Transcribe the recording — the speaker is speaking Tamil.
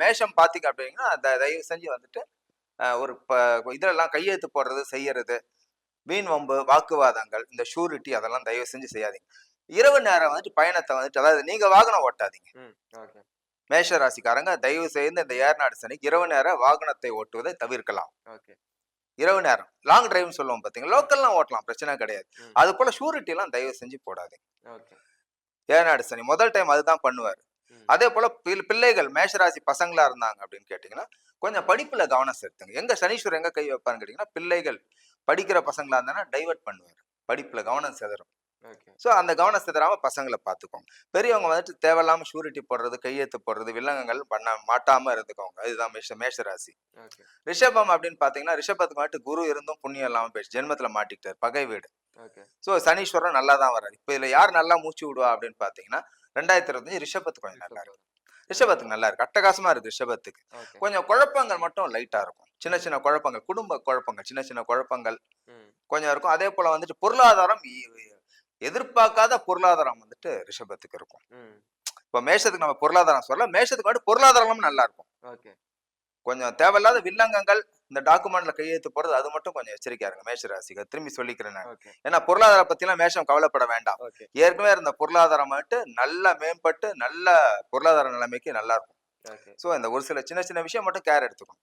மேஷம் பாத்தீங்க அப்படின்னா தயவு செஞ்சு வந்துட்டு ஒரு இதெல்லாம் கையெழுத்து போடுறது செய்யறது, வீண் வம்பு, வாக்குவாதங்கள், இந்த ஷூரிட்டி அதெல்லாம் தயவு செஞ்சு செய்யாதீங்க. இரவு நேரம் வந்துட்டு பயணத்தை வந்துட்டு அதாவது நீங்க வாகனம் ஓட்டாதீங்க. மேஷ ராசிக்காரங்க தயவு செய்து இந்த ஏர்நாடு சனிக்கு இரவு நேர வாகனத்தை ஓட்டுவதை தவிர்க்கலாம். இரவு நேரம் லாங் டிரைவ் சொல்லுவோம் பாத்தீங்களா, லோக்கல்லாம் ஓட்டலாம், பிரச்சனை கிடையாது. அது போல ஷூரிட்டி எல்லாம் தயவு செஞ்சு போடாதீங்க. ஏர்நாடு சனி முதல் டைம் அதுதான் பண்ணுவாரு. அதே போல பிள்ளைகள் மேஷராசி பசங்களா இருந்தாங்க அப்படின்னு கேட்டீங்கன்னா, கொஞ்சம் படிப்புல கவனம் செலுத்துங்க. எங்க சனீஸ்வரர் எங்க கை வைப்பாருன்னு கேட்டீங்கன்னா, பிள்ளைகள் படிக்கிற பசங்களா இருந்தாங்கன்னா டைவர்ட் பண்ணுவாரு, படிப்புல கவனம் சிதறும். சோ அந்த கவனம் சிதறாம பசங்களை பாத்துக்கோங்க. பெரியவங்க வந்துட்டு தேவையில்லாம ஷூரிட்டி போடுறது, கையெழுத்து போடுறது, வில்லங்கங்கள் பண்ண மாட்டாம இருந்துக்கோங்க. இதுதான் மேஷராசி. ரிஷபம் அப்படின்னு பாத்தீங்கன்னா, ரிஷபத்துக்கு வந்துட்டு குரு இருந்தும் புண்ணியம் இல்லாம போயிடுச்சு, ஜென்மத்துல மாட்டிக்கிட்டாரு, பகை வீடு. சோ சனீஸ்வரன் நல்லா தான் வர்றாரு. இப்ப இதுல யார் நல்லா மூச்சு விடுவா அப்படின்னு பாத்தீங்கன்னா 2025 ரிஷபத்துக்கு கொஞ்சம் நல்லா இருக்கு. ரிஷபத்துக்கு நல்லா இருக்கு, அட்டகாசமா இருக்கு. ரிஷபத்துக்கு கொஞ்சம் குழப்பங்கள் மட்டும் லைட்டா இருக்கும், சின்ன சின்ன குழப்பங்கள், குடும்ப குழப்பங்கள், சின்ன சின்ன குழப்பங்கள் கொஞ்சம் இருக்கும். அதே போல வந்துட்டு பொருளாதாரம், எதிர்பார்க்காத பொருளாதாரம் வந்துட்டு ரிஷபத்துக்கு இருக்கும். இப்ப மேஷத்துக்கு நம்ம பொருளாதாரம் சொல்ல, மேஷத்துக்கு வந்துட்டு பொருளாதாரம் நல்லா இருக்கும். கொஞ்சம் தேவையில்லாத வில்லங்கங்கள், இந்த டாக்குமெண்ட்ல கையெழுத்து போறது, அது மட்டும் கொஞ்சம் எச்சரிக்கையா இருங்க மேஷராசிக்கு. திரும்பி சொல்லிக்கிறேன் நான். ஏன்னா பொருளாதாரம் பத்தி எல்லாம் மேஷம் கவலைப்பட வேண்டாம். ஏற்கனவே இருந்த பொருளாதாரம் வந்துட்டு நல்லா மேம்பட்டு நல்ல பொருளாதார நிலைமைக்கு நல்லா இருக்கும். சோ இந்த ஒரு சில சின்ன சின்ன விஷயம் மட்டும் கேர் எடுத்துக்கணும்.